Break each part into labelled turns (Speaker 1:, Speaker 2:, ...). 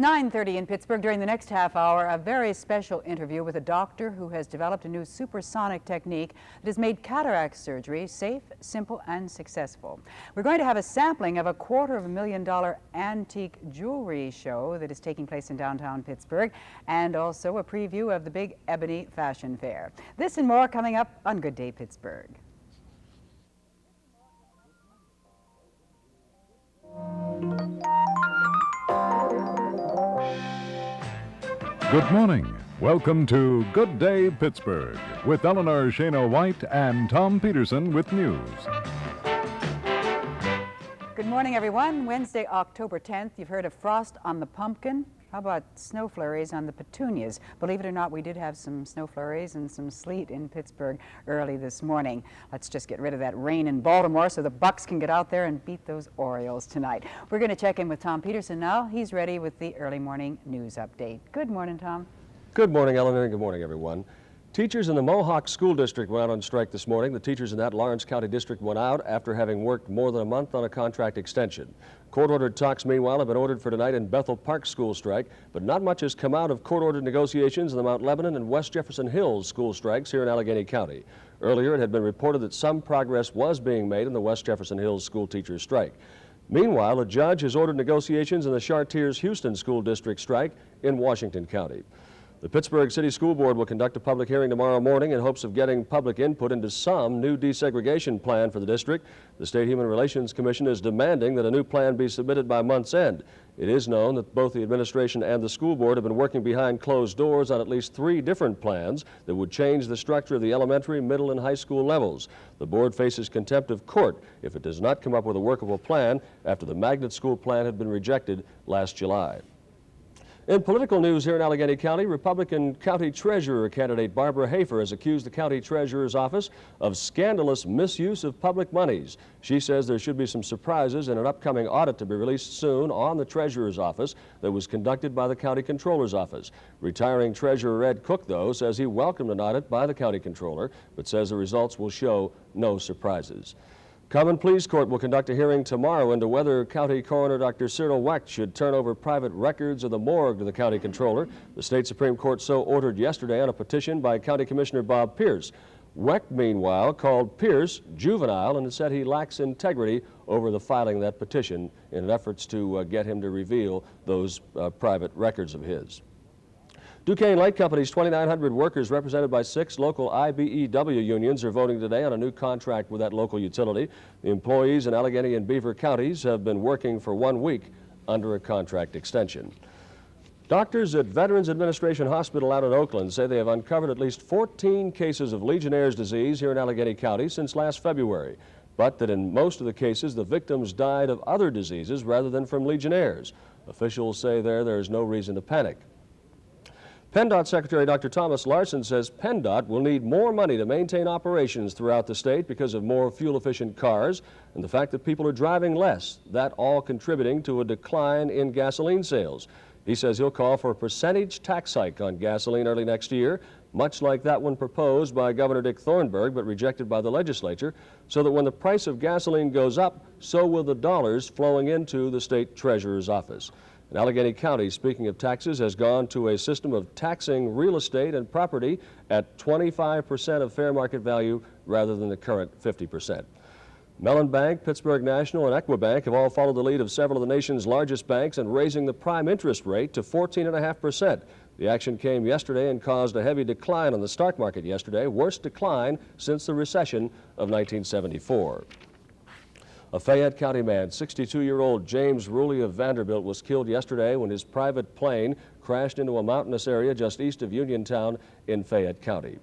Speaker 1: It's 9:30 in Pittsburgh. During the next half hour, a very special interview with a doctor who has developed a new supersonic technique that has made cataract surgery safe, simple, and successful. We're going to have a sampling of a $250,000 antique jewelry show that is taking place in downtown Pittsburgh, and also a preview of the big Ebony Fashion Fair. This and more coming up on Good Day Pittsburgh.
Speaker 2: Good morning. Welcome to Good Day Pittsburgh with Eleanor, Schano White, and Tom Peterson with news.
Speaker 1: Good morning, everyone. Wednesday, October 10th. You've heard of frost on the pumpkin. How about snow flurries on the petunias? Believe it or not, we did have some snow flurries and some sleet in Pittsburgh early this morning. Let's just get rid of that rain in Baltimore so the Bucks can get out there and beat those Orioles tonight. We're going to check in with Tom Peterson now. He's ready with the early morning news update. Good morning, Tom.
Speaker 3: Good morning, Eleanor, and good morning, everyone. Teachers in the Mohawk School District went out on strike this morning. The teachers in that Lawrence County district went out after having worked more than a month on a contract extension. Court-ordered talks, meanwhile, have been ordered for tonight in Bethel Park school strike, but not much has come out of court-ordered negotiations in the Mount Lebanon and West Jefferson Hills school strikes here in Allegheny County. Earlier, it had been reported that some progress was being made in the West Jefferson Hills school teachers' strike. Meanwhile, a judge has ordered negotiations in the Chartiers-Houston school district strike in Washington County. The Pittsburgh City School Board will conduct a public hearing tomorrow morning in hopes of getting public input into some new desegregation plan for the district. The State Human Relations Commission is demanding that a new plan be submitted by month's end. It is known that both the administration and the school board have been working behind closed doors on at least 3 different plans that would change the structure of the elementary, middle, and high school levels. The board faces contempt of court if it does not come up with a workable plan after the magnet school plan had been rejected last July. In political news here in Allegheny County, Republican County Treasurer candidate Barbara Hafer has accused the County Treasurer's office of scandalous misuse of public monies. She says there should be some surprises in an upcoming audit to be released soon on the Treasurer's office that was conducted by the County Controller's office. Retiring Treasurer Ed Cook, though, says he welcomed an audit by the County Controller, but says the results will show no surprises. Common Pleas Court will conduct a hearing tomorrow into whether County Coroner Dr. Cyril Wecht should turn over private records of the morgue to the County Controller. The State Supreme Court so ordered yesterday on a petition by County Commissioner Bob Pierce. Wecht, meanwhile, called Pierce juvenile and said he lacks integrity over the filing of that petition in efforts to get him to reveal those private records of his. Duquesne Light Company's 2,900 workers, represented by 6 local IBEW unions, are voting today on a new contract with that local utility. The employees in Allegheny and Beaver counties have been working for 1 week under a contract extension. Doctors at Veterans Administration Hospital out in Oakland say they have uncovered at least 14 cases of Legionnaire's disease here in Allegheny County since last February, but that in most of the cases the victims died of other diseases rather than from Legionnaire's. Officials say there is no reason to panic. PennDOT Secretary Dr. Thomas Larson says PennDOT will need more money to maintain operations throughout the state because of more fuel-efficient cars and the fact that people are driving less, that all contributing to a decline in gasoline sales. He says he'll call for a percentage tax hike on gasoline early next year, much like that one proposed by Governor Dick Thornburgh but rejected by the legislature, so that when the price of gasoline goes up, so will the dollars flowing into the state treasurer's office. And Allegheny County, speaking of taxes, has gone to a system of taxing real estate and property at 25% of fair market value rather than the current 50%. Mellon Bank, Pittsburgh National, and Equibank have all followed the lead of several of the nation's largest banks in raising the prime interest rate to 14.5%. The action came yesterday and caused a heavy decline on the stock market yesterday, worst decline since the recession of 1974. A Fayette County man, 62-year-old James Ruley of Vanderbilt, was killed yesterday when his private plane crashed into a mountainous area just east of Uniontown in Fayette County.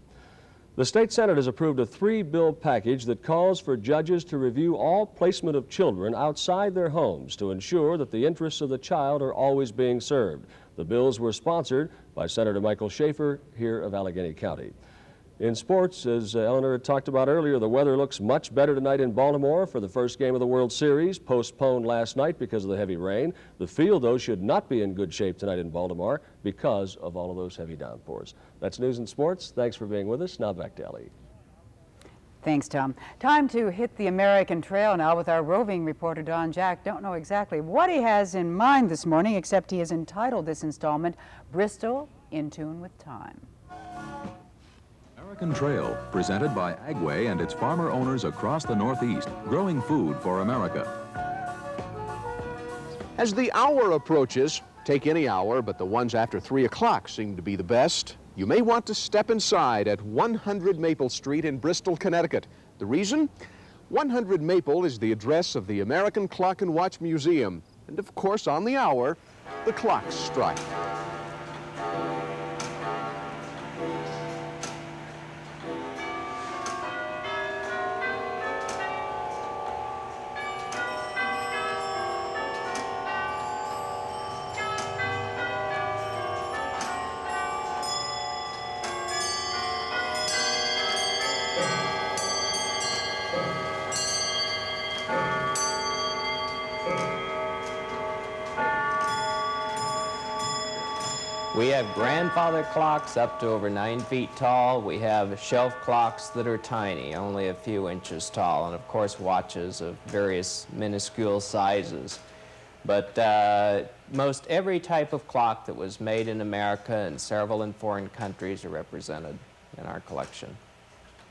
Speaker 3: The State Senate has approved a 3-bill package that calls for judges to review all placement of children outside their homes to ensure that the interests of the child are always being served. The bills were sponsored by Senator Michael Schaefer here of Allegheny County. In sports, as Eleanor had talked about earlier, the weather looks much better tonight in Baltimore for the first game of the World Series, postponed last night because of the heavy rain. The field, though, should not be in good shape tonight in Baltimore because of all of those heavy downpours. That's news and sports. Thanks for being with us. Now back to Ellie.
Speaker 1: Thanks, Tom. Time to hit the American Trail now with our roving reporter, Don Jack. Don't know exactly what he has in mind this morning, except he has entitled this installment, Bristol in Tune with Time.
Speaker 4: American Trail, presented by Agway and its farmer owners across the Northeast, growing food for America.
Speaker 5: As the hour approaches, take any hour, but the ones after 3 o'clock seem to be the best. You may want to step inside at 100 Maple Street in Bristol, Connecticut. The reason? 100 Maple is the address of the American Clock and Watch Museum. And of course, on the hour, the clocks strike.
Speaker 6: We have grandfather clocks up to over 9 feet tall. We have shelf clocks that are tiny, only a few inches tall, and of course watches of various minuscule sizes. But most every type of clock that was made in America and several in foreign countries are represented in our collection.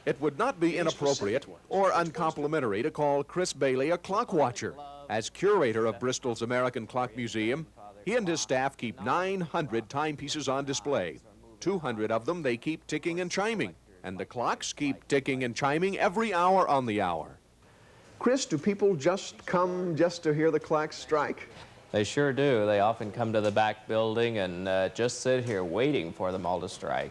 Speaker 5: It would not be inappropriate or uncomplimentary to call Chris Bailey a clock watcher. As curator of Bristol's American Clock Museum, he and his staff keep 900 timepieces on display. 200 of them they keep ticking and chiming, and the clocks keep ticking and chiming every hour on the hour. Chris, do people just come just to hear the clocks strike?
Speaker 6: They sure do. They often come to the back building and just sit here waiting for them all to strike.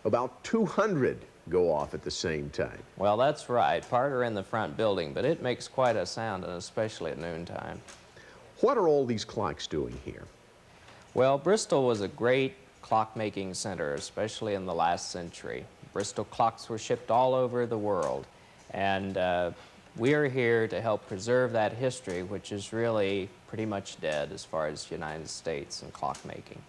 Speaker 5: About 200 go off at the same time.
Speaker 6: Well, that's right. Part are in the front building, but it makes quite a sound, and especially at noontime.
Speaker 5: What are all these clocks doing here?
Speaker 6: Well, Bristol was a great clock-making center, especially in the last century. Bristol clocks were shipped all over the world, and we are here to help preserve that history, which is really pretty much dead as far as the United States and clockmaking.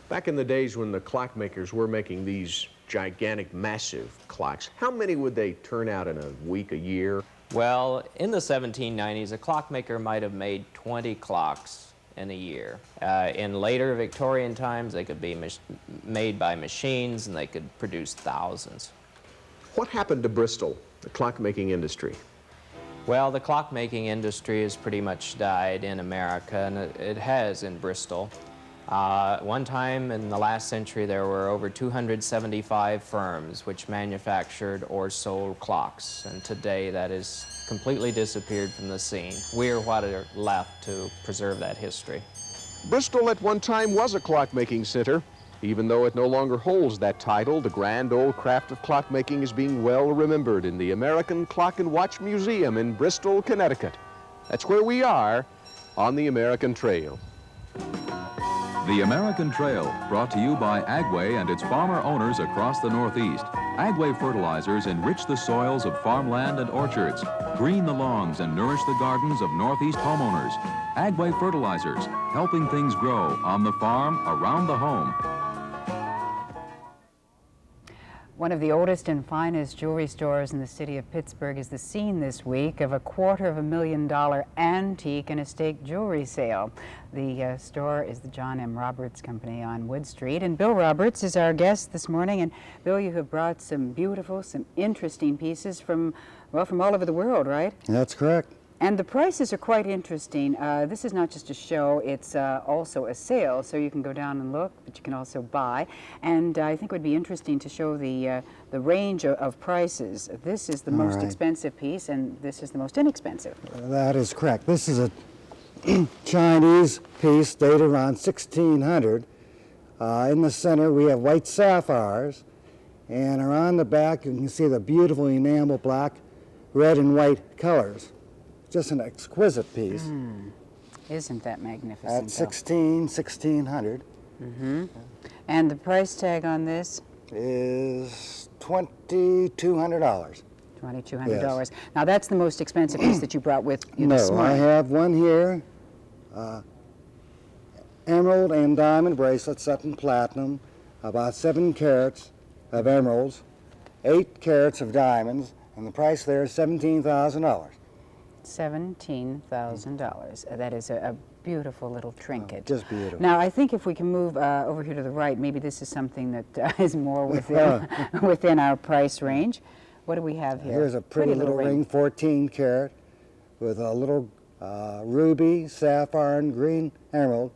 Speaker 5: Back in the days when the clockmakers were making these gigantic, massive clocks, how many would they turn out in a week, a year?
Speaker 6: Well, in the 1790s, a clockmaker might have made 20 clocks in a year. In later Victorian times, they could be made by machines, and they could produce thousands.
Speaker 5: What happened to Bristol, the clockmaking industry?
Speaker 6: Well, the clockmaking industry has pretty much died in America, and it has in Bristol. One time in the last century, there were over 275 firms which manufactured or sold clocks, and today that has completely disappeared from the scene. We're what are left to preserve that history.
Speaker 5: Bristol at one time was a clockmaking center. Even though it no longer holds that title, the grand old craft of clockmaking is being well remembered in the American Clock and Watch Museum in Bristol, Connecticut. That's where we are on the American Trail.
Speaker 4: The American Trail, brought to you by Agway and its farmer owners across the Northeast. Agway fertilizers enrich the soils of farmland and orchards, green the lawns and nourish the gardens of Northeast homeowners. Agway fertilizers, helping things grow on the farm, around the home.
Speaker 1: One of the oldest and finest jewelry stores in the city of Pittsburgh is the scene this week of a $250,000 antique and estate jewelry sale. The store is the John M. Roberts Company on Wood Street, and Bill Roberts is our guest this morning. And Bill, you have brought some beautiful, some interesting pieces from, well, from all over the world, right?
Speaker 7: That's correct.
Speaker 1: And the prices are quite interesting. This is not just a show, it's also a sale, so you can go down and look, but you can also buy. And I think it would be interesting to show the range of prices. This is the most expensive piece, and this is the most inexpensive.
Speaker 7: That is correct. This is a Chinese piece dated around 1600. In the center we have white sapphires, and around the back you can see the beautiful enamel black, red and white colors. Just an exquisite piece.
Speaker 1: Isn't that magnificent?
Speaker 7: At 1600.
Speaker 1: And the price tag on this?
Speaker 7: Is $2,200.
Speaker 1: $2,200.
Speaker 7: Yes.
Speaker 1: Now that's the most expensive piece that you brought with you this
Speaker 7: No, I
Speaker 1: morning.
Speaker 7: have one here, emerald and diamond bracelet set in platinum, about 7 carats of emeralds, 8 carats of diamonds, And the price there is $17,000.
Speaker 1: $17,000. That is a beautiful little trinket.
Speaker 7: Just beautiful.
Speaker 1: Now, I think if we can move over here to the right, maybe this is something that is more within, within our price range. What do we have here?
Speaker 7: Here's a pretty little ring, 14 karat, with a little ruby, sapphire, and green emerald.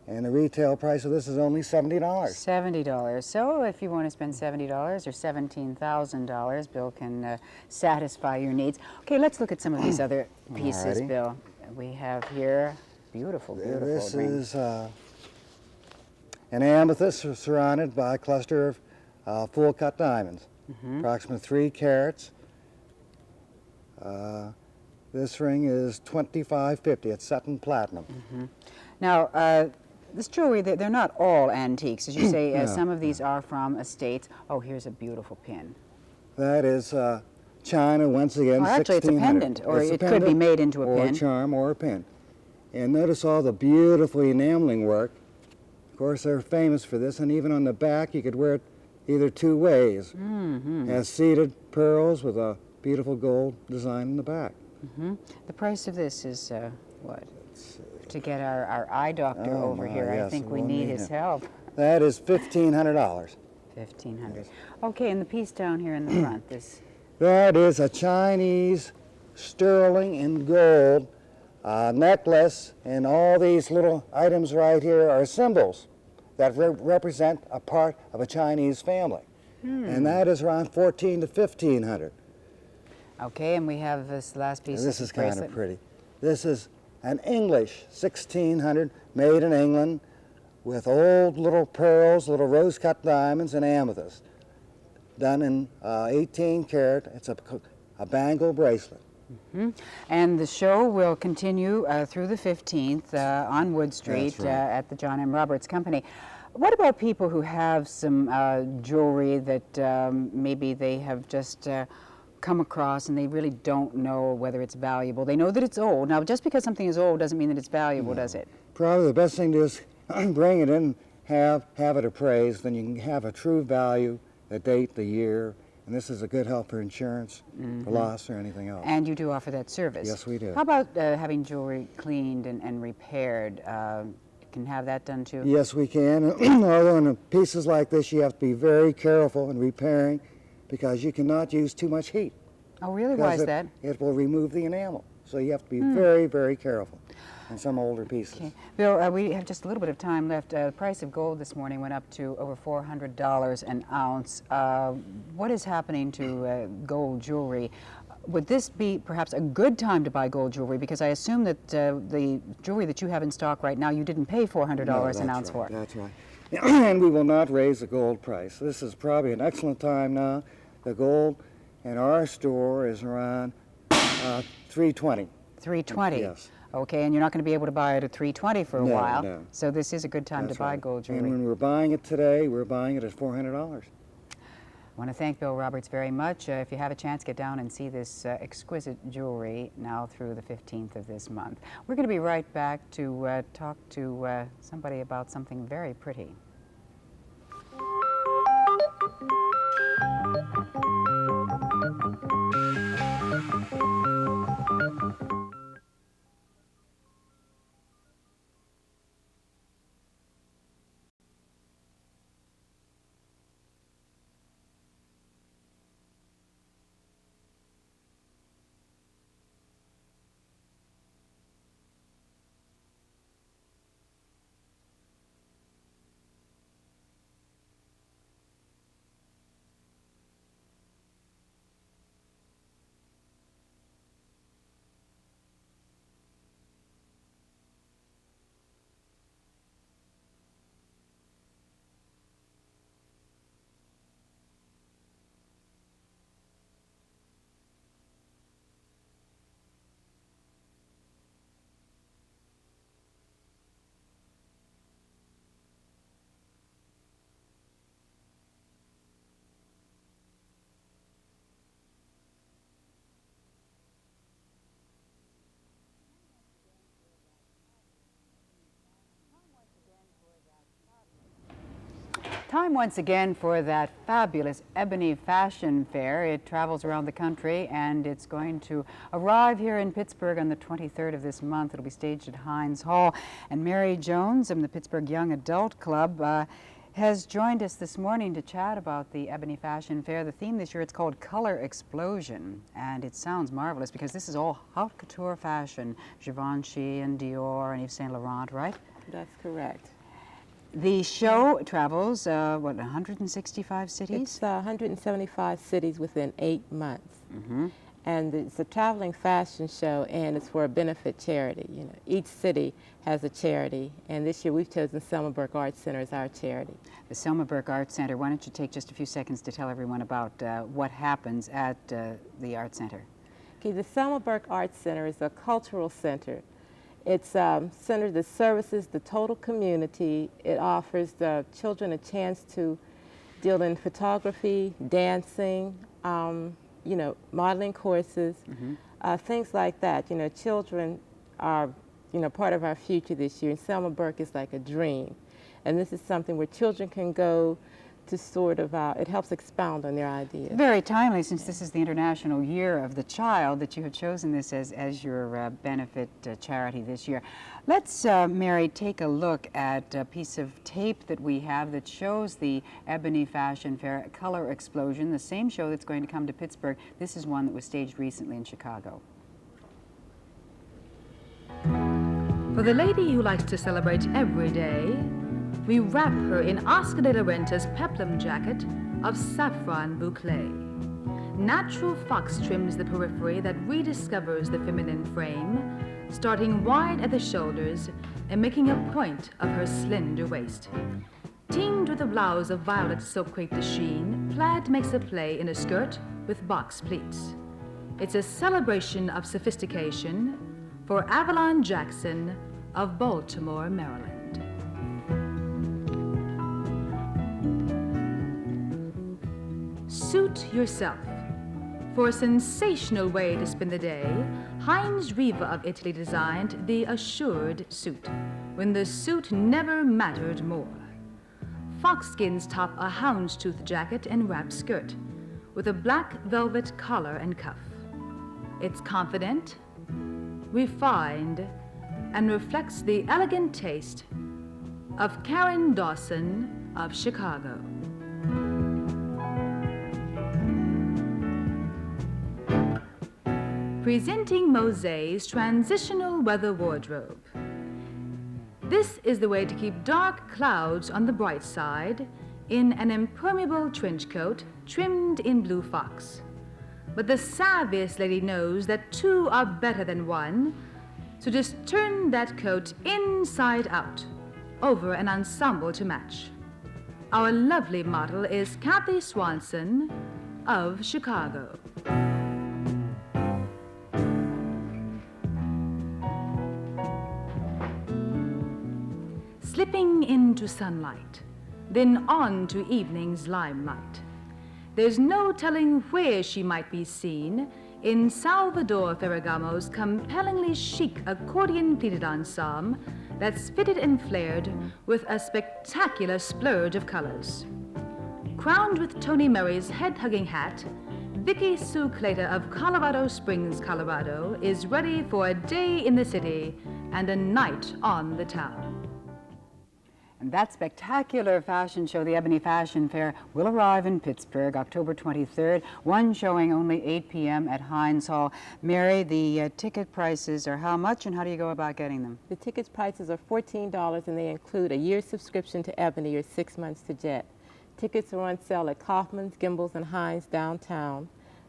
Speaker 7: And the retail price of this is only $70.
Speaker 1: $70. So if you want to spend $70 or $17,000, Bill can satisfy your needs. Okay, let's look at some of these other pieces,
Speaker 7: Alrighty.
Speaker 1: Bill. We have here beautiful, beautiful
Speaker 7: This
Speaker 1: ring.
Speaker 7: is an amethyst surrounded by a cluster of full-cut diamonds, approximately 3 carats. This ring is $25.50. It's satin platinum.
Speaker 1: Now, this jewelry, they're not all antiques. As you say,
Speaker 7: No,
Speaker 1: some of these are from estates. Oh, here's a beautiful pin.
Speaker 7: That is China, once again,
Speaker 1: Oh, actually, it's a
Speaker 7: 1600.
Speaker 1: pendant, or
Speaker 7: It's a
Speaker 1: it could be
Speaker 7: pendant
Speaker 1: made into a
Speaker 7: or
Speaker 1: pin.
Speaker 7: a charm or a pin. And notice all the beautiful enameling work. Of course, they're famous for this, and even on the back, you could wear it either 2 ways. Has seated pearls with a beautiful gold design in the back.
Speaker 1: The price of this is what? To get our eye doctor
Speaker 7: Oh,
Speaker 1: over
Speaker 7: my,
Speaker 1: here, I
Speaker 7: yes,
Speaker 1: think we
Speaker 7: we'll
Speaker 1: need
Speaker 7: need
Speaker 1: his
Speaker 7: him.
Speaker 1: help.
Speaker 7: That is $1,500.
Speaker 1: 1,500. Okay, and the piece down here in the front, this.
Speaker 7: That is a Chinese sterling and gold necklace, and all these little items right here are symbols that represent a part of a Chinese family. And that is around $1,400 to $1,500.
Speaker 1: Okay, and we have this last piece.
Speaker 7: Now, this
Speaker 1: of
Speaker 7: is kind
Speaker 1: bracelet.
Speaker 7: of pretty. This is an English 1600 made in England with old little pearls, little rose-cut diamonds, and amethyst. Done in 18 karat. It's a bangle bracelet.
Speaker 1: And the show will continue through the 15th on Wood Street
Speaker 7: right.
Speaker 1: at the John M. Roberts Company. What about people who have some jewelry that maybe they have just come across and they really don't know whether it's valuable? They know that it's old. Now, just because something is old doesn't mean that it's valuable, does it?
Speaker 7: Probably the best thing to do is bring it in, have it appraised, then you can have a true value, the date, the year, and this is a good help for insurance, for loss, or anything else.
Speaker 1: And you do offer that service.
Speaker 7: Yes, we do.
Speaker 1: How about having jewelry cleaned and repaired? Can have that done too?
Speaker 7: Yes, we can. Although in pieces like this, you have to be very careful in repairing because you cannot use too much heat.
Speaker 1: Oh, really? Why is that?
Speaker 7: It will remove the enamel. So you have to be very, very careful in some older pieces.
Speaker 1: Okay. Bill, we have just a little bit of time left. The price of gold this morning went up to over $400 an ounce. What is happening to gold jewelry? Would this be perhaps a good time to buy gold jewelry? Because I assume that the jewelry that you have in stock right now, you didn't pay $400 an ounce for.
Speaker 7: That's right. And we will not raise the gold price. This is probably an excellent time now. The gold in our store is around $320.
Speaker 1: $320?
Speaker 7: Yes.
Speaker 1: Okay, and you're not going to be able to buy it at $320 for a
Speaker 7: No,
Speaker 1: while.
Speaker 7: no.
Speaker 1: So this is a good time
Speaker 7: That's
Speaker 1: to buy
Speaker 7: right.
Speaker 1: gold jewelry.
Speaker 7: And when we're buying it today, we're buying it at $400.
Speaker 1: I want to thank Bill Roberts very much. If you have a chance, get down and see this exquisite jewelry now through the 15th of this month. We're going to be right back to talk to somebody about something very pretty. Time once again for that fabulous Ebony Fashion Fair. It travels around the country and it's going to arrive here in Pittsburgh on the 23rd of this month. It'll be staged at Heinz Hall. And Mary Jones from the Pittsburgh Young Adult Club has joined us this morning to chat about the Ebony Fashion Fair. The theme this year, it's called Color Explosion, and it sounds marvelous because this is all haute couture fashion, Givenchy and Dior and Yves Saint Laurent, right?
Speaker 8: That's correct.
Speaker 1: The show travels, 165 cities?
Speaker 8: It's 175 cities within 8 months. And it's a traveling fashion show, and it's for a benefit charity. You know, each city has a charity, and this year we've chosen Selma Burke Arts Center as our charity.
Speaker 1: The Selma Burke Arts Center. Why don't you take just a few seconds to tell everyone about what happens at the Arts Center?
Speaker 8: Okay, the Selma Burke Arts Center is a cultural center. It's a center that services the total community. It offers the children a chance to deal in photography, dancing, you know, modeling courses, things like that. You know, children are, you know, part of our future this year, and Selma Burke is like a dream. And this is something where children can go to sort of, it helps expound on their ideas.
Speaker 1: Very timely, since this is the International Year of the Child, that you have chosen this as your benefit charity this year. Let's, Mary, take a look at a piece of tape that we have that shows the Ebony Fashion Fair Color Explosion, the same show that's going to come to Pittsburgh. This is one that was staged recently in Chicago.
Speaker 9: For the lady who likes to celebrate every day, we wrap her in Oscar de la Renta's peplum jacket of saffron boucle. Natural fox trims the periphery that rediscovers the feminine frame, starting wide at the shoulders and making a point of her slender waist. Teamed with a blouse of violet silk crepe de chine, plaid makes a play in a skirt with box pleats. It's a celebration of sophistication for Avalon Jackson of Baltimore, Maryland. Suit yourself. For a sensational way to spend the day, Heinz Riva of Italy designed the assured suit, when the suit never mattered more. Foxskins top a houndstooth jacket and wrap skirt, with a black velvet collar and cuff. It's confident, refined, and reflects the elegant taste of Karen Dawson of Chicago. Presenting Moset's transitional weather wardrobe. This is the way to keep dark clouds on the bright side in an impermeable trench coat trimmed in blue fox. But the savviest lady knows that two are better than one, so just turn that coat inside out, over an ensemble to match. Our lovely model is Kathy Swanson of Chicago. Slipping into sunlight, then on to evening's limelight. There's no telling where she might be seen in Salvador Ferragamo's compellingly chic accordion pleated ensemble that's fitted and flared with a spectacular splurge of colors. Crowned with Tony Murray's head-hugging hat, Vicky Sue Claytor of Colorado Springs, Colorado is ready for a day in the city and a night on the town.
Speaker 1: And that spectacular fashion show, the Ebony Fashion Fair, will arrive in Pittsburgh October 23rd, one showing only 8 p.m. at Heinz Hall. Mary, the ticket prices are how much, and how do you go about getting them?
Speaker 8: The ticket prices are $14, and they include a year's subscription to Ebony or 6 months to Jet. Tickets are on sale at Kaufman's, Gimbel's, and Heinz downtown,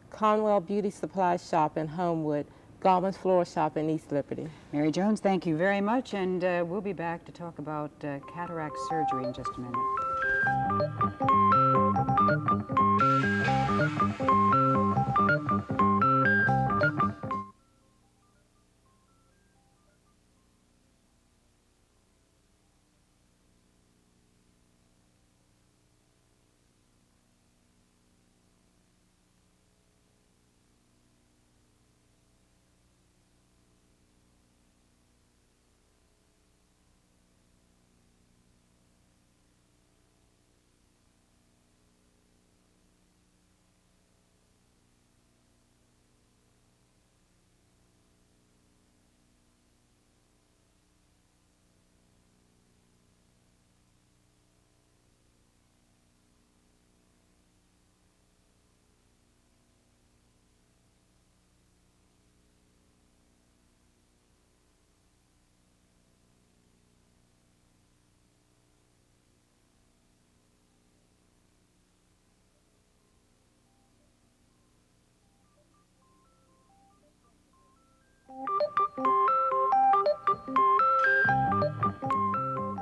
Speaker 8: Conwell Beauty Supply Shop in Homewood, Gallman's Floral Shop in East Liberty.
Speaker 1: Mary Jones, thank you very much, and we'll be back to talk about cataract surgery in just a minute.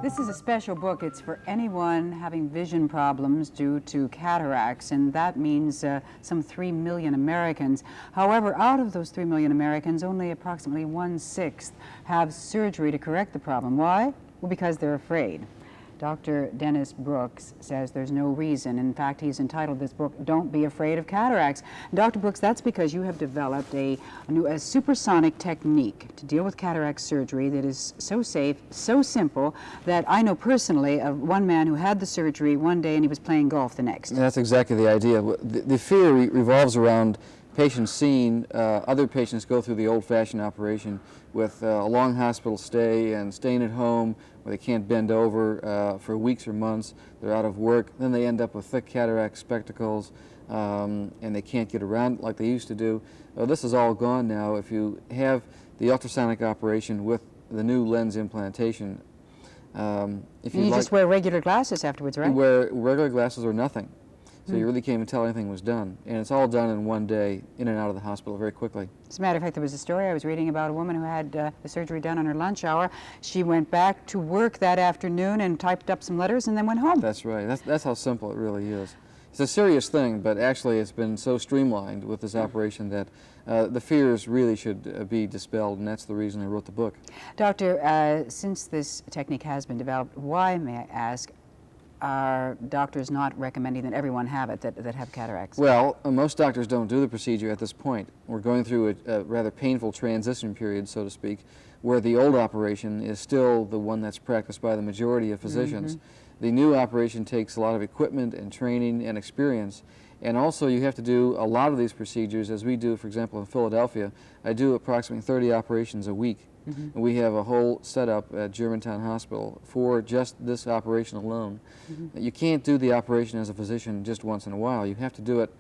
Speaker 1: This is a special book. It's for anyone having vision problems due to cataracts, and that means some 3 million Americans. However, out of those 3 million Americans, only approximately 1/6 have surgery to correct the problem. Why? Well, because they're afraid. Dr. Dennis Brooks says there's no reason. In fact, he's entitled this book, Don't Be Afraid of Cataracts. Dr. Brooks, that's because you have developed a supersonic technique to deal with cataract surgery that is so safe, so simple, that I know personally of one man who had the surgery one day and he was playing golf the next.
Speaker 10: That's exactly the idea. The fear revolves around patients seeing other patients go through the old-fashioned operation with a long hospital stay and staying at home where they can't bend over for weeks or months. They're out of work. Then they end up with thick cataract spectacles and they can't get around like they used to do. This is all gone now. If you have the ultrasonic operation with the new lens implantation, if
Speaker 1: you just wear regular glasses afterwards, right?
Speaker 10: You wear regular glasses or nothing. So you really can't even tell anything was done. And it's all done in one day, in and out of the hospital very quickly.
Speaker 1: As a matter of fact, there was a story I was reading about a woman who had the surgery done on her lunch hour. She went back to work that afternoon and typed up some letters and then went home.
Speaker 10: That's right. That's how simple it really is. It's a serious thing, but actually it's been so streamlined with this operation that the fears really should be dispelled, and that's the reason I wrote the book.
Speaker 1: Doctor, since this technique has been developed, why, may I ask, are doctors not recommending that everyone have it that have cataracts?
Speaker 10: Well, most doctors don't do the procedure at this point. We're going through a rather painful transition period, so to speak, where the old operation is still the one that's practiced by the majority of physicians. The new operation takes a lot of equipment and training and experience, and also you have to do a lot of these procedures, as we do, for example, in Philadelphia. I do approximately 30 operations a week. And we have a whole setup at Germantown Hospital for just this operation alone. You can't do the operation as a physician just once in a while. You have to do it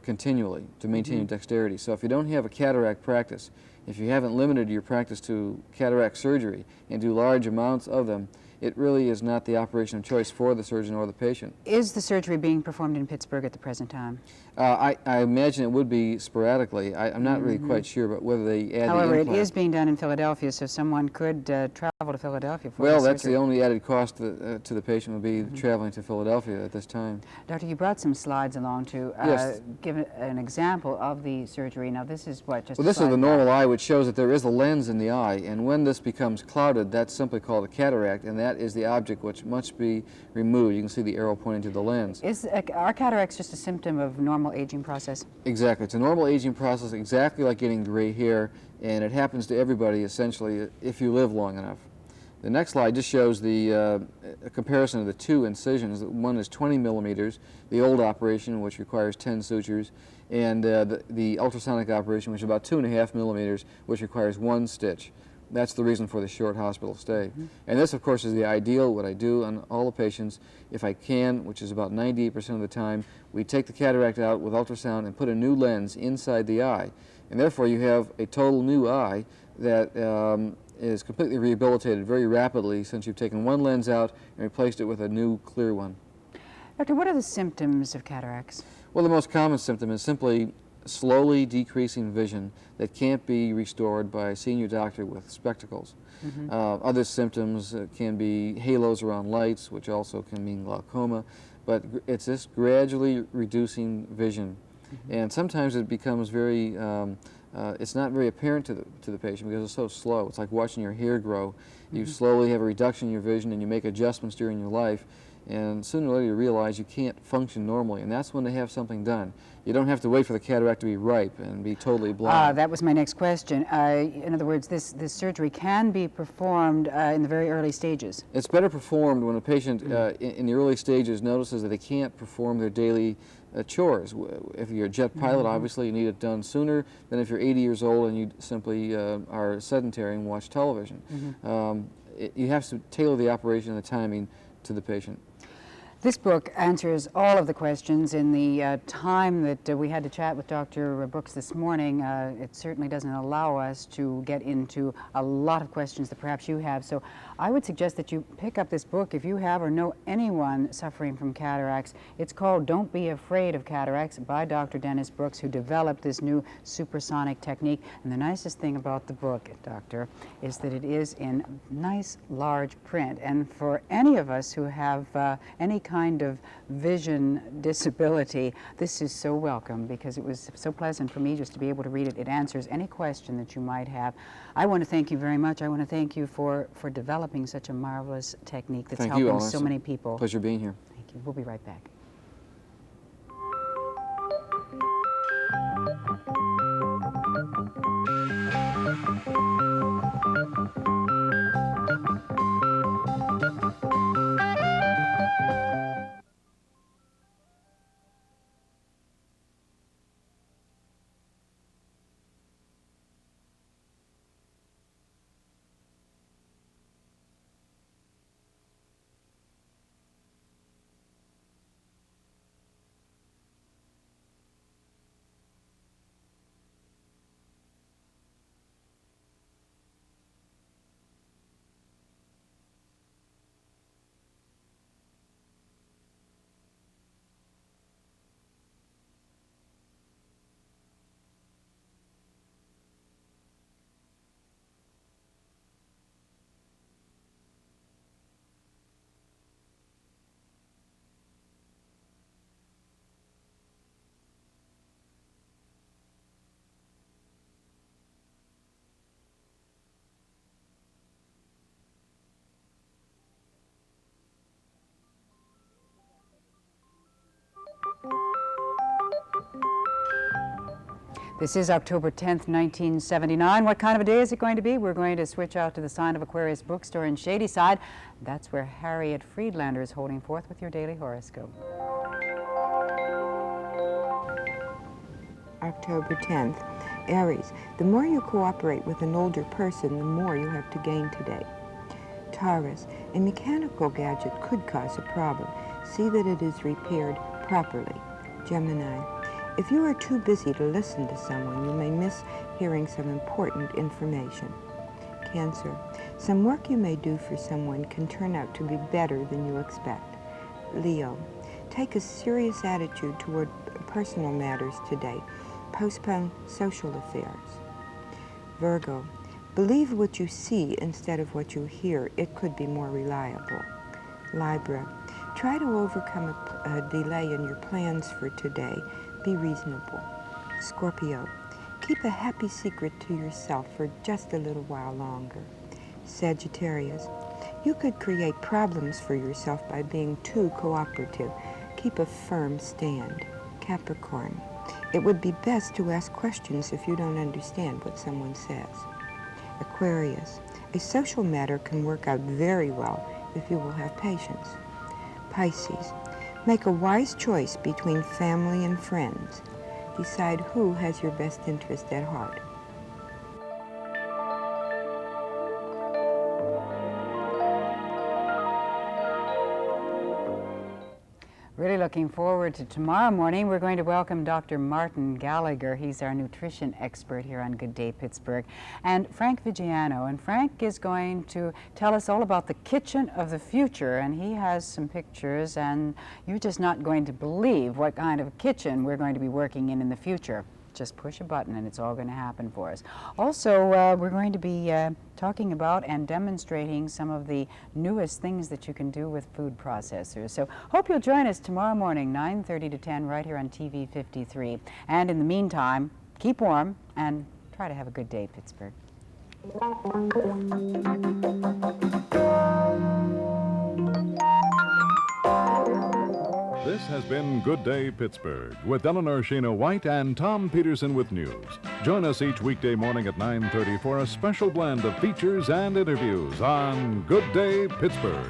Speaker 10: continually to maintain your dexterity. So if you don't have a cataract practice, if you haven't limited your practice to cataract surgery and do large amounts of them, it really is not the operation of choice for the surgeon or the patient.
Speaker 1: Is the surgery being performed in Pittsburgh at the present time?
Speaker 10: I imagine it would be sporadically. I'm not really quite sure about whether they add
Speaker 1: However,
Speaker 10: the
Speaker 1: it
Speaker 10: implant.
Speaker 1: is being done in Philadelphia, so someone could travel to Philadelphia for
Speaker 10: Well,
Speaker 1: the
Speaker 10: that's
Speaker 1: surgery.
Speaker 10: the only added cost to the patient would be traveling to Philadelphia at this time.
Speaker 1: Doctor, you brought some slides along to
Speaker 10: Yes.
Speaker 1: give an example of the surgery. Now, this is what, just
Speaker 10: Well,
Speaker 1: a
Speaker 10: this is
Speaker 1: slide
Speaker 10: the normal eye, which shows that there is a lens in the eye, and when this becomes clouded, that's simply called a cataract, and that is the object which must be removed. You can see the arrow pointing to the lens.
Speaker 1: Are cataracts just a symptom of normal aging process?
Speaker 10: Exactly. It's a normal aging process, exactly like getting gray hair, and it happens to everybody, essentially, if you live long enough. The next slide just shows a comparison of the two incisions. One is 20 millimeters, the old operation, which requires 10 sutures, and the ultrasonic operation, which is about 2.5 millimeters, which requires 1 stitch. That's the reason for the short hospital stay. And this, of course, is the ideal, what I do on all the patients. If I can, which is about 98% of the time, we take the cataract out with ultrasound and put a new lens inside the eye. And therefore, you have a total new eye that is completely rehabilitated very rapidly since you've taken one lens out and replaced it with a new clear one.
Speaker 1: Doctor, what are the symptoms of cataracts?
Speaker 10: Well, the most common symptom is simply slowly decreasing vision that can't be restored by a senior doctor with spectacles. Other symptoms can be halos around lights, which also can mean glaucoma, but it's just gradually reducing vision. And sometimes it becomes very, it's not very apparent to the patient because it's so slow. It's like watching your hair grow. You slowly have a reduction in your vision and you make adjustments during your life, and sooner or later you realize you can't function normally, and that's when they have something done. You don't have to wait for the cataract to be ripe and be totally blind.
Speaker 1: That was my next question. In other words, this surgery can be performed in the very early stages.
Speaker 10: It's better performed when a patient in the early stages notices that they can't perform their daily chores. If you're a jet pilot, obviously you need it done sooner than if you're 80 years old and you simply are sedentary and watch television. You have to tailor the operation and the timing to the patient.
Speaker 1: This book answers all of the questions. In the time that we had to chat with Dr. Brooks this morning, it certainly doesn't allow us to get into a lot of questions that perhaps you have. So I would suggest that you pick up this book if you have or know anyone suffering from cataracts. It's called Don't Be Afraid of Cataracts by Dr. Dennis Brooks, who developed this new supersonic technique. And the nicest thing about the book, Doctor, is that it is in nice large print. And for any of us who have any kind of vision disability, this is so welcome, because it was so pleasant for me just to be able to read it. It answers any question that you might have. I want to thank you very much. I want to thank you for developing such a marvelous technique that's helping
Speaker 10: Eleanor.
Speaker 1: so many people.
Speaker 10: Pleasure being here.
Speaker 1: Thank you. We'll be right back. This is October 10th, 1979. What kind of a day is it going to be? We're going to switch out to the sign of Aquarius bookstore in Shadyside. That's where Harriet Friedlander is holding forth with your daily horoscope.
Speaker 11: October 10th. Aries, the more you cooperate with an older person, the more you have to gain today. Taurus, a mechanical gadget could cause a problem. See that it is repaired properly. Gemini, if you are too busy to listen to someone, you may miss hearing some important information. Cancer, some work you may do for someone can turn out to be better than you expect. Leo, take a serious attitude toward personal matters today. Postpone social affairs. Virgo, believe what you see instead of what you hear. It could be more reliable. Libra, try to overcome a delay in your plans for today. Be reasonable. Scorpio, keep a happy secret to yourself for just a little while longer. Sagittarius, you could create problems for yourself by being too cooperative. Keep a firm stand. Capricorn, it would be best to ask questions if you don't understand what someone says. Aquarius, a social matter can work out very well if you will have patience. Pisces, make a wise choice between family and friends. Decide who has your best interest at heart.
Speaker 1: Really looking forward to tomorrow morning. We're going to welcome Dr. Martin Gallagher. He's our nutrition expert here on Good Day Pittsburgh. And Frank Vigiano. And Frank is going to tell us all about the kitchen of the future. And he has some pictures, and you're just not going to believe what kind of kitchen we're going to be working in the future. Just push a button and it's all going to happen for us. Also, we're going to be talking about and demonstrating some of the newest things that you can do with food processors. So hope you'll join us tomorrow morning, 9:30 to 10, right here on TV 53. And in the meantime, keep warm and try to have a good day, Pittsburgh.
Speaker 2: This has been Good Day Pittsburgh with Eleanor Schano White and Tom Peterson with news. Join us each weekday morning at 9:30 for a special blend of features and interviews on Good Day Pittsburgh.